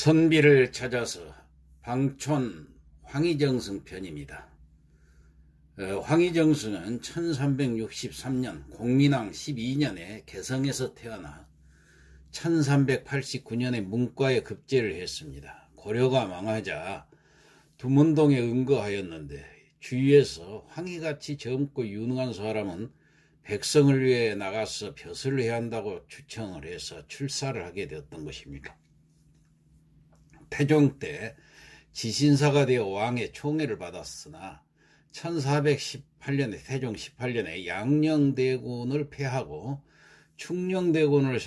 선비를 찾아서 방촌 황희정승 편입니다. 황희정승은 1363년 공민왕 12년에 개성에서 태어나 1389년에 문과에 급제를 했습니다. 고려가 망하자 두문동에 응거하였는데 주위에서 황희같이 젊고 유능한 사람은 백성을 위해 나가서 벼슬을 해야 한다고 추천을 해서 출사를 하게 되었던 것입니다. 태종 때 지신사가 되어 왕의 총애를 받았으나 1418년에 태종 18년에 양녕대군을 패하고 충녕대군을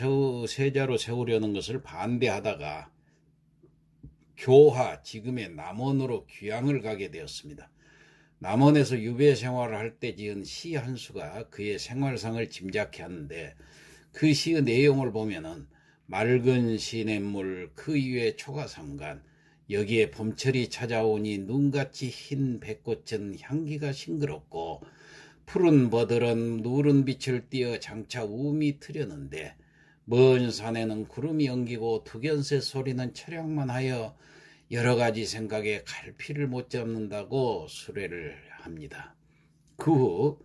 세자로 세우려는 것을 반대하다가 교화, 지금의 남원으로 귀향을 가게 되었습니다. 남원에서 유배 생활을 할 때 지은 시 한 수가 그의 생활상을 짐작케 하는데, 그 시의 내용을 보면은 맑은 시냇물 그 위에 초가삼간, 여기에 봄철이 찾아오니 눈같이 흰 백꽃은 향기가 싱그럽고 푸른 버들은 누른 빛을 띠어 장차 우음이 트려는데, 먼 산에는 구름이 엉기고 두견새 소리는 철양만 하여 여러 가지 생각에 갈피를 못 잡는다고 수레를 합니다. 그 후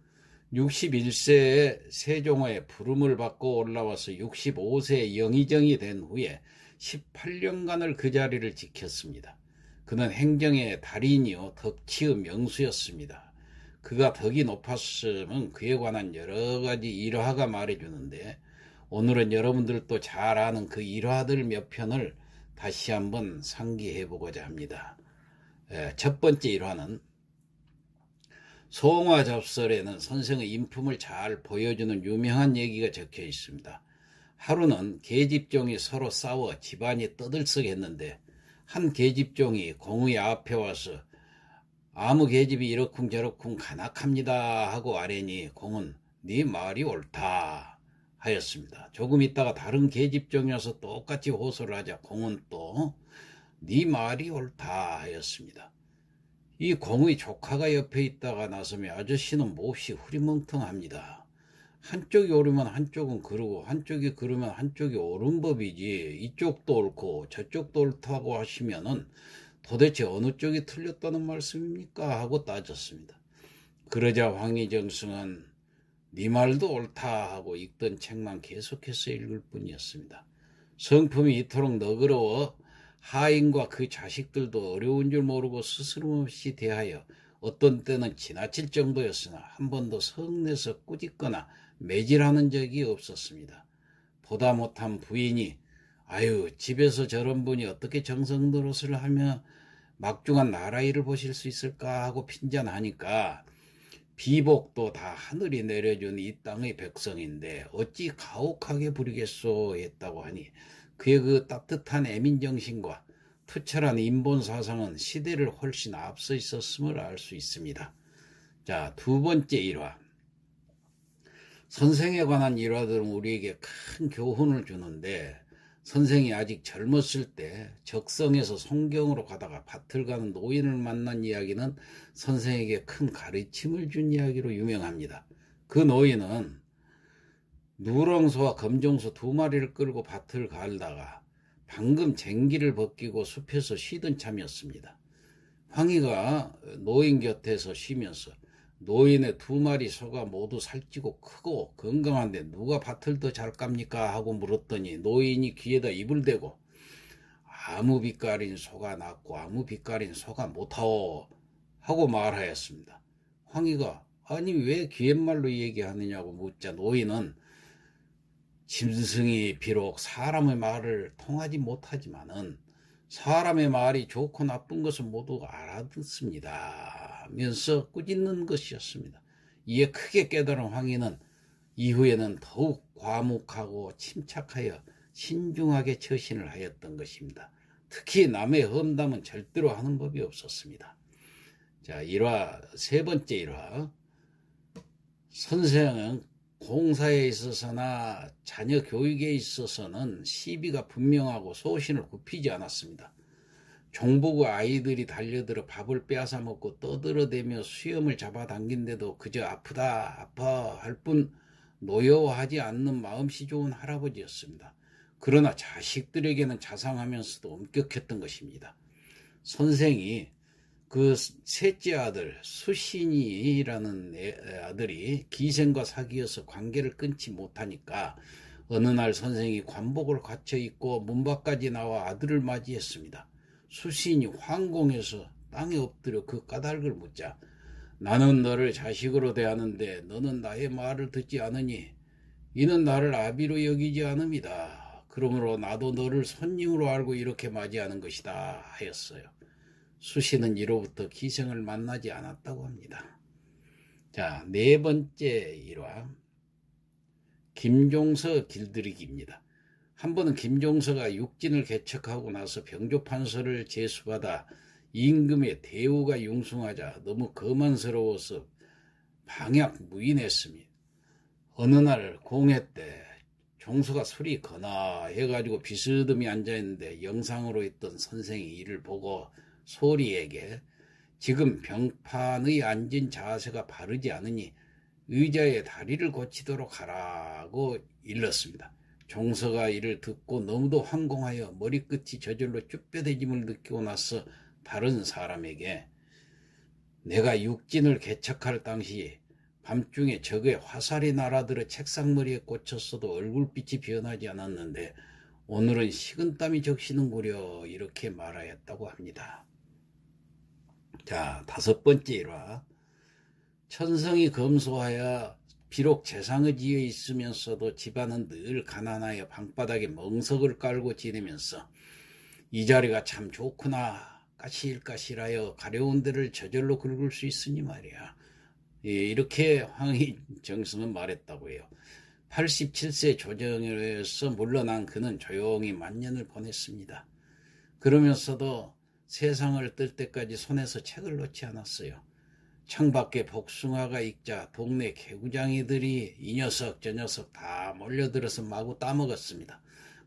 61세에 세종의 부름을 받고 올라와서 65세에 영의정이 된 후에 18년간을 그 자리를 지켰습니다. 그는 행정의 달인이요 덕치의 명수였습니다. 그가 덕이 높았음은 그에 관한 여러 가지 일화가 말해주는데, 오늘은 여러분들도 잘 아는 그 일화들 몇 편을 다시 한번 상기해보고자 합니다. 첫 번째 일화는, 송화잡설에는 선생의 인품을 잘 보여주는 유명한 얘기가 적혀 있습니다. 하루는 계집종이 서로 싸워 집안이 떠들썩했는데, 한 계집종이 공의 앞에 와서 아무 계집이 이러쿵저러쿵 간악합니다 하고 아뢰니, 공은 네 말이 옳다 하였습니다. 조금 있다가 다른 계집종이 와서 똑같이 호소를 하자 공은 또 네 말이 옳다 하였습니다. 이 공의 조카가 옆에 있다가 나서며 아저씨는 몹시 흐리멍텅합니다. 한쪽이 옳으면 한쪽은 그르고 한쪽이 그르면 한쪽이 옳은 법이지 이쪽도 옳고 저쪽도 옳다고 하시면은 도대체 어느 쪽이 틀렸다는 말씀입니까? 하고 따졌습니다. 그러자 황희정승은 네 말도 옳다 하고 읽던 책만 계속해서 읽을 뿐이었습니다. 성품이 이토록 너그러워 하인과 그 자식들도 어려운 줄 모르고 스스럼없이 대하여 어떤 때는 지나칠 정도였으나 한 번도 성내서 꾸짖거나 매질하는 적이 없었습니다. 보다 못한 부인이 아유, 집에서 저런 분이 어떻게 정성 노릇을 하며 막중한 나라 일을 보실 수 있을까 하고 핀잔하니까, 비복도 다 하늘이 내려준 이 땅의 백성인데 어찌 가혹하게 부리겠소 했다고 하니, 그의 그 따뜻한 애민정신과 투철한 인본사상은 시대를 훨씬 앞서 있었음을 알 수 있습니다. 자, 두 번째 일화. 선생에 관한 일화들은 우리에게 큰 교훈을 주는데, 선생이 아직 젊었을 때 적성에서 송경으로 가다가 밭을 가는 노인을 만난 이야기는 선생에게 큰 가르침을 준 이야기로 유명합니다. 그 노인은 누렁소와 검정소 두 마리를 끌고 밭을 갈다가 방금 쟁기를 벗기고 숲에서 쉬던 참이었습니다. 황희가 노인 곁에서 쉬면서 노인의 두 마리 소가 모두 살찌고 크고 건강한데 누가 밭을 더 잘 갑니까? 하고 물었더니 노인이 귀에다 입을 대고 아무 빛깔인 소가 낫고 아무 빛깔인 소가 못하오 하고 말하였습니다. 황희가 아니 왜 귀옛말로 얘기하느냐고 묻자 노인은 짐승이 비록 사람의 말을 통하지 못하지만은 사람의 말이 좋고 나쁜 것은 모두 알아듣습니다 하면서 꾸짖는 것이었습니다. 이에 크게 깨달은 황희는 이후에는 더욱 과묵하고 침착하여 신중하게 처신을 하였던 것입니다. 특히 남의 험담은 절대로 하는 법이 없었습니다. 자, 세 번째 일화. 선생은 공사에 있어서나 자녀 교육에 있어서는 시비가 분명하고 소신을 굽히지 않았습니다. 종부구 아이들이 달려들어 밥을 빼앗아 먹고 떠들어대며 수염을 잡아당긴데도 그저 아프다 아파 할 뿐 노여워하지 않는 마음씨 좋은 할아버지였습니다. 그러나 자식들에게는 자상하면서도 엄격했던 것입니다. 선생이 그 셋째 아들 수신이라는 아들이 기생과 사귀어서 관계를 끊지 못하니까 어느 날 선생이 관복을 갖춰 입고 문 밖까지 나와 아들을 맞이했습니다. 수신이 황공해서 땅에 엎드려 그 까닭을 묻자 나는 너를 자식으로 대하는데 너는 나의 말을 듣지 않으니 이는 나를 아비로 여기지 않음이다. 그러므로 나도 너를 손님으로 알고 이렇게 맞이하는 것이다 하였어요. 수신은 이로부터 기생을 만나지 않았다고 합니다. 자, 네 번째 일화 김종서 길들이기입니다. 한 번은 김종서가 육진을 개척하고 나서 병조판서를 제수받아 임금의 대우가 융숭하자 너무 거만스러워서 방약 무인했습니다. 어느 날 공회 때 종서가 술이 거나 해가지고 비스듬히 앉아있는데 영상으로 있던 선생이 이를 보고 소리에게 지금 병판의 앉은 자세가 바르지 않으니 의자에 다리를 고치도록 하라고 일렀습니다. 종서가 이를 듣고 너무도 황공하여 머리끝이 저절로 쭈뼛해짐을 느끼고 나서 다른 사람에게 내가 육진을 개척할 당시 밤중에 적의 화살이 날아들어 책상머리에 꽂혔어도 얼굴빛이 변하지 않았는데 오늘은 식은땀이 적시는구려 이렇게 말하였다고 합니다. 자, 다섯 번째 일화 천성이 검소하여 비록 재상의지에 있으면서도 집안은 늘 가난하여 방바닥에 멍석을 깔고 지내면서 이 자리가 참 좋구나 까실까실하여 가려운 데를 저절로 긁을 수 있으니 말이야. 이렇게 황희정승은 말했다고 해요. 87세 조정에서 물러난 그는 조용히 만년을 보냈습니다. 그러면서도 세상을 뜰 때까지 손에서 책을 놓지 않았어요. 창밖에 복숭아가 익자 동네 개구장이들이 이 녀석 저 녀석 다 몰려들어서 마구 따먹었습니다.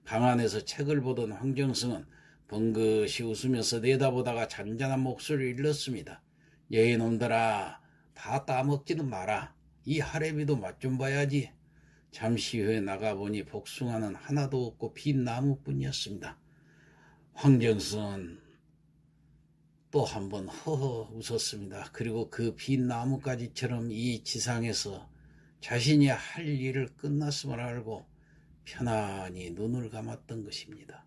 방 안에서 책을 보던 황정승은 번긋이 웃으면서 내다보다가 잔잔한 목소리를 일렀습니다. 얘놈들아 다 따먹지는 마라. 이 하레비도 맛 좀 봐야지. 잠시 후에 나가보니 복숭아는 하나도 없고 빈 나무뿐이었습니다. 황정승은 또 한 번 허허 웃었습니다. 그리고 그 빈 나뭇가지처럼 이 지상에서 자신이 할 일을 끝났음을 알고 편안히 눈을 감았던 것입니다.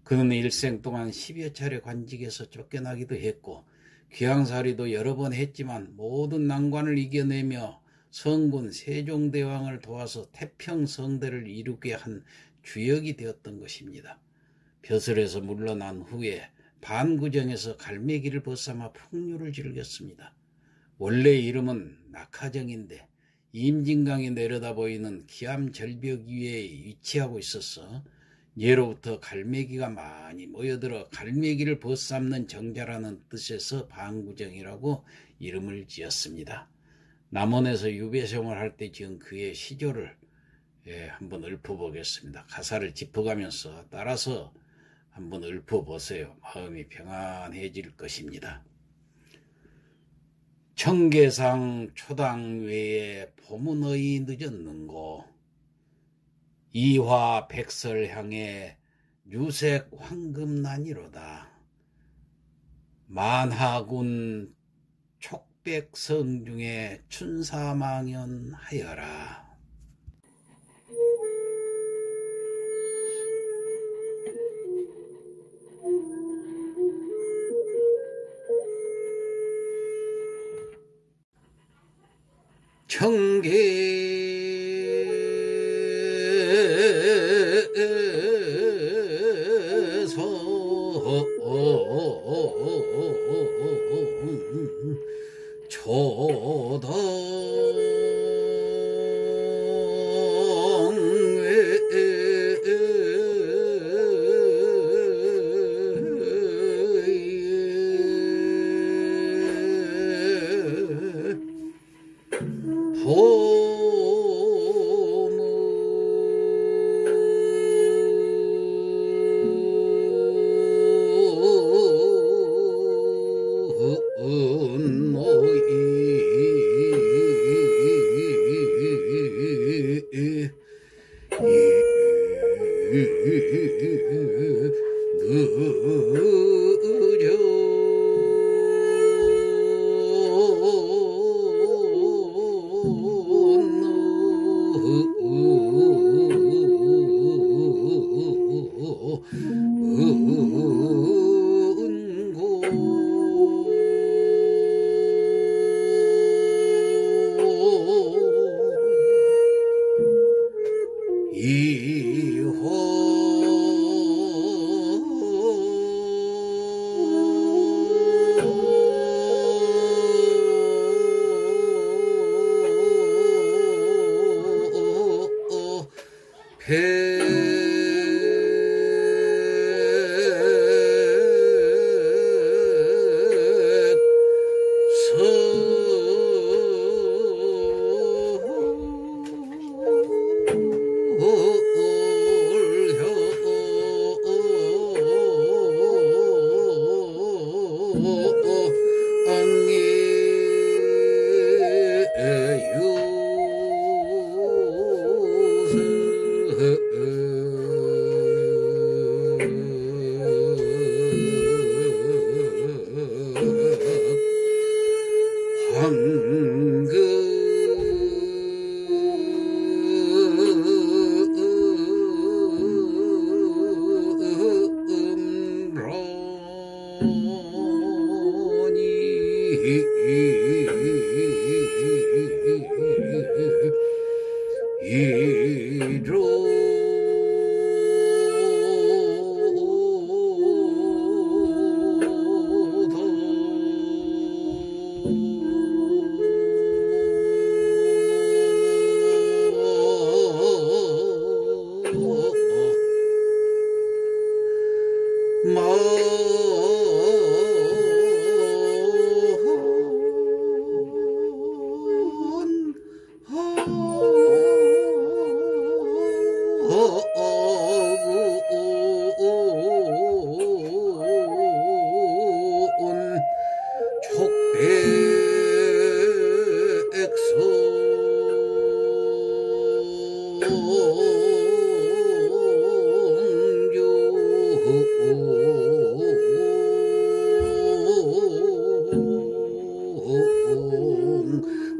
그는 일생 동안 10여 차례 관직에서 쫓겨나기도 했고 귀양살이도 여러 번 했지만 모든 난관을 이겨내며 성군 세종대왕을 도와서 태평성대를 이루게 한 주역이 되었던 것입니다. 벼슬에서 물러난 후에 반구정에서 갈매기를 벗삼아 풍류를 즐겼습니다. 원래 이름은 낙하정인데 임진강이 내려다 보이는 기암절벽 위에 위치하고 있어서 예로부터 갈매기가 많이 모여들어 갈매기를 벗삼는 정자라는 뜻에서 반구정이라고 이름을 지었습니다. 남원에서 유배생활을 할 때 지은 그의 시조를 한번 읊어보겠습니다. 가사를 짚어가면서 따라서 한번 읊어보세요. 마음이 평안해질 것입니다. 청계상 초당 외에 봄은의 늦었는고 이화 백설 향해 유색 황금난이로다. 만하군 촉백성 중에 춘사망연하여라. 청계서 초당 봄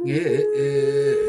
예.